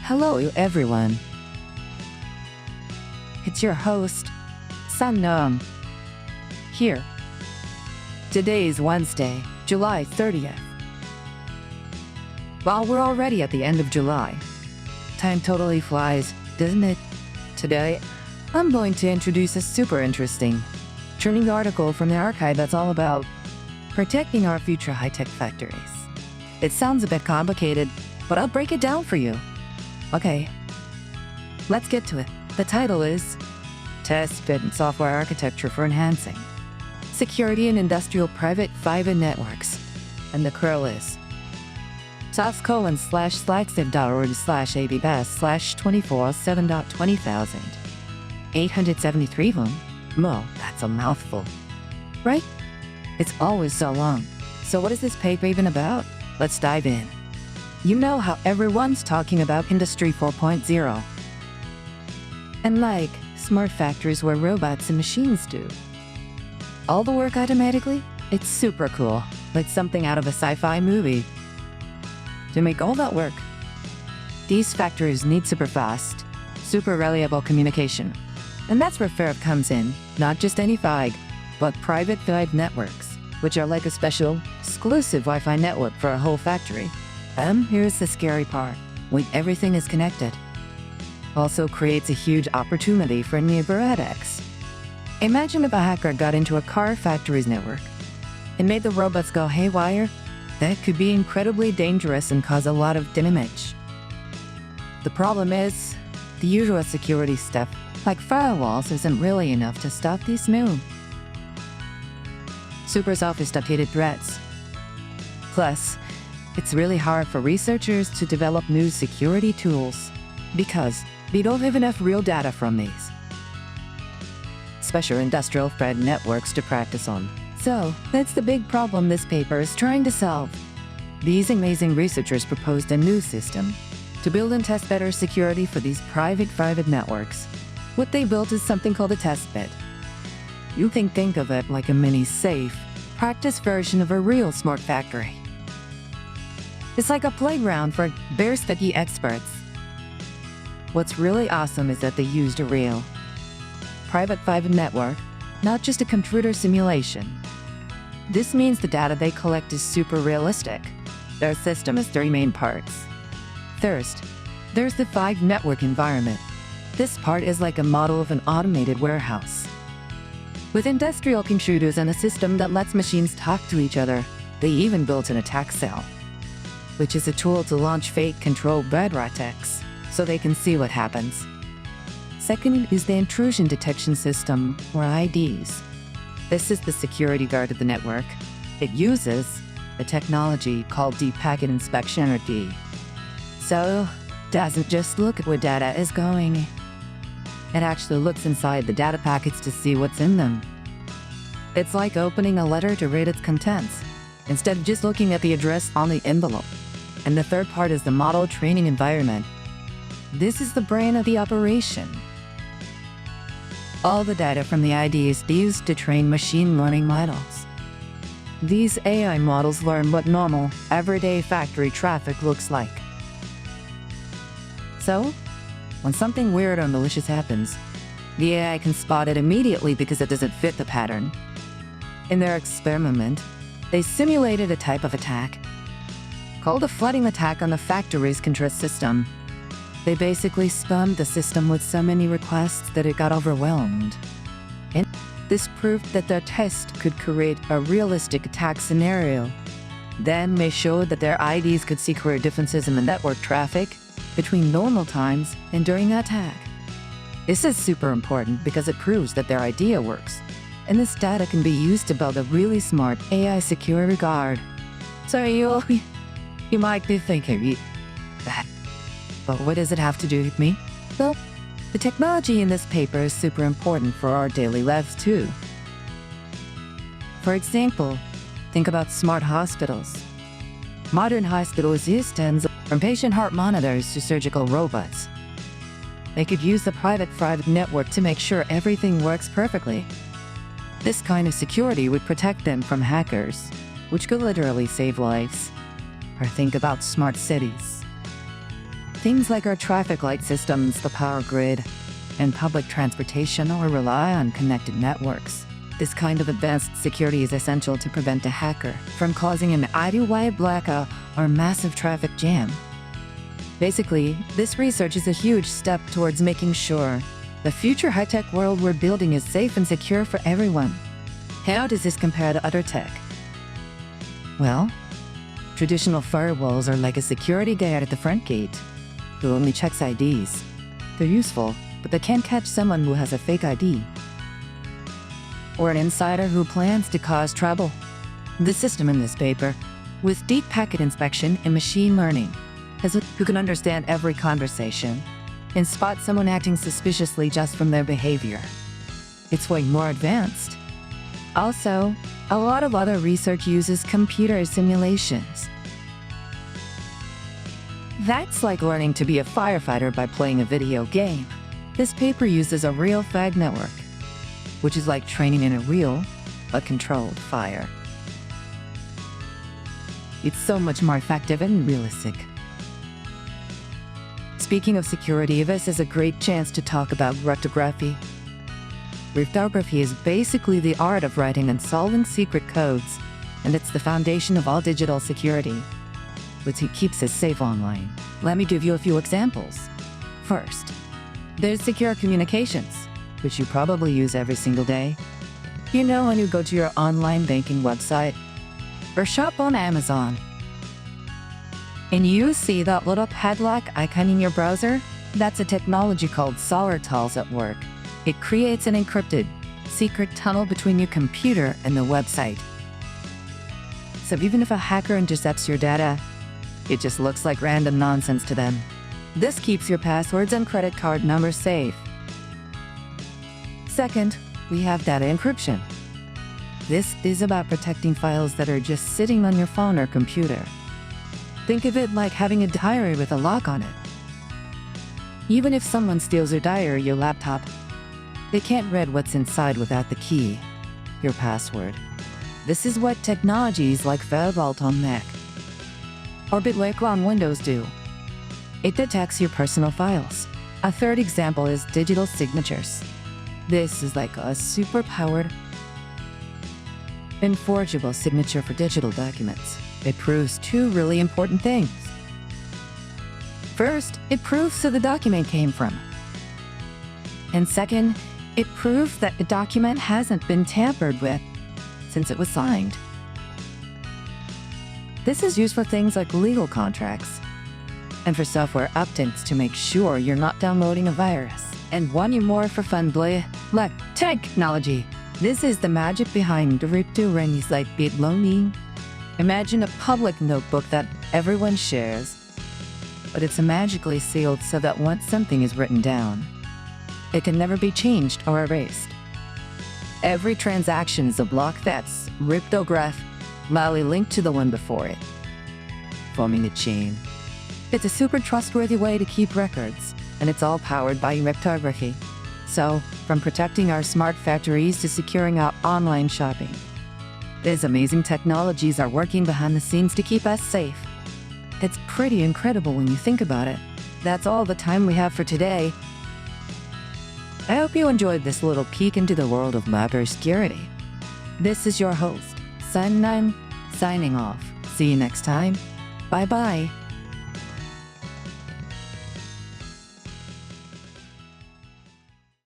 Hello, everyone. It's your host, Sun here. Today is Wednesday, July 30th. Well, we're already at the end of July. Time totally flies, doesn't it? Today, I'm going to introduce a super interesting, trending article from the archive that's all about protecting our future high-tech factories. It sounds a bit complicated, but I'll break it down for you. Okay, let's get to it. The title is Testbed and Software Architecture for Enhancing Security in Industrial Private 5G Networks. And the curl is sos://slacksid.org/abbest/24/7.20,000. 873 of them? Well, that's a mouthful. Right? It's always so long. So what is this paper even about? Let's dive in. You know how everyone's talking about Industry 4.0. And like smart factories where robots and machines do all the work automatically? It's super cool, like something out of a sci-fi movie. To make all that work, these factories need super fast, super reliable communication. And that's where FAIR comes in, not just any 5G, but private 5G networks, which are like a special, exclusive Wi-Fi network for a whole factory. Here's the scary part. When everything is connected, also creates a huge opportunity for neighbor attacks. Imagine if a hacker got into a car factory's network and made the robots go haywire. That could be incredibly dangerous and cause a lot of damage. The problem is, the usual security stuff, like firewalls, isn't really enough to stop these new, super sophisticated threats. Plus, it's really hard for researchers to develop new security tools because we don't have enough real data from these special industrial thread networks to practice on. So, that's the big problem this paper is trying to solve. These amazing researchers proposed a new system to build and test better security for these private 5G networks. What they built is something called a testbed. You can think of it like a mini safe, practice version of a real smart factory. It's like a playground for bare sticky experts. What's really awesome is that they used a real private 5G network, not just a computer simulation. This means the data they collect is super realistic. Their system has 3 main parts. First, there's the 5G network environment. This part is like a model of an automated warehouse, with industrial computers and a system that lets machines talk to each other. They even built an attack cell, which is a tool to launch fake controlled bedrock attacks, so they can see what happens. Second is the Intrusion Detection System, or IDs. This is the security guard of the network. It uses a technology called Deep Packet Inspection, or D. So, doesn't just look at where data is going. It actually looks inside the data packets to see what's in them. It's like opening a letter to read its contents, instead of just looking at the address on the envelope. And the third part is the model training environment. This is the brain of the operation. All the data from the ID is used to train machine learning models. These AI models learn what normal, everyday factory traffic looks like. So, when something weird or malicious happens, the AI can spot it immediately because it doesn't fit the pattern. In their experiment, they simulated a type of attack called a flooding attack on the factory's control system. They basically spammed the system with so many requests that it got overwhelmed. And this proved that their test could create a realistic attack scenario. Then they showed that their IDs could see clear differences in the network traffic between normal times and during the attack. This is super important because it proves that their idea works, and this data can be used to build a really smart AI security guard. So you might be thinking, but what does it have to do with me? Well, the technology in this paper is super important for our daily lives too. For example, think about smart hospitals. Modern hospitals use tens from patient heart monitors to surgical robots. They could use the private 5G network to make sure everything works perfectly. This kind of security would protect them from hackers, which could literally save lives. Or think about smart cities. things like our traffic light systems, the power grid, and public transportation all rely on connected networks. This kind of advanced security is essential to prevent a hacker from causing an ID-wide blackout or massive traffic jam. Basically, this research is a huge step towards making sure the future high-tech world we're building is safe and secure for everyone. How does this compare to other tech? Well, traditional firewalls are like a security guard at the front gate who only checks IDs. They're useful, but they can't catch someone who has a fake ID. Or an insider who plans to cause trouble. The system in this paper, with deep packet inspection and machine learning, who can understand every conversation and spot someone acting suspiciously just from their behavior. It's way more advanced. Also, a lot of other research uses computer simulations. That's like learning to be a firefighter by playing a video game. This paper uses a real fag network, which is like training in a real, but controlled fire. It's so much more effective and realistic. Speaking of security, this is a great chance to talk about cryptography. Cryptography is basically the art of writing and solving secret codes, and it's the foundation of all digital security, which keeps us safe online. Let me give you a few examples. First, there's secure communications, which you probably use every single day. You know, when you go to your online banking website or shop on Amazon, and you see that little padlock icon in your browser, that's a technology called SolrTols at work. It creates an encrypted, secret tunnel between your computer and the website. So even if a hacker intercepts your data, it just looks like random nonsense to them. This keeps your passwords and credit card numbers safe. Second, we have data encryption. This is about protecting files that are just sitting on your phone or computer. Think of it like having a diary with a lock on it. Even if someone steals your diary or your laptop, they can't read what's inside without the key, your password. This is what technologies like FileVault on Mac or BitLake on Windows do. It detects your personal files. A third example is digital signatures. This is like a super-powered, enforceable signature for digital documents. It proves two really important things. First, it proves who the document came from. And second, it proves that the document hasn't been tampered with since it was signed. This is used for things like legal contracts and for software updates to make sure you're not downloading a virus. And one more for fun like technology. This is the magic behind cryptography like BitLoaning. Imagine a public notebook that everyone shares, but it's magically sealed so that once something is written down, it can never be changed or erased. Every transaction is a block that's cryptographed, linked to the one before it, forming a chain. It's a super trustworthy way to keep records, and it's all powered by cryptography. So, from protecting our smart factories to securing our online shopping, these amazing technologies are working behind the scenes to keep us safe. It's pretty incredible when you think about it. That's all the time we have for today. I hope you enjoyed this little peek into the world of cybersecurity. This is your host, Sun9, signing off. See you next time. Bye-bye.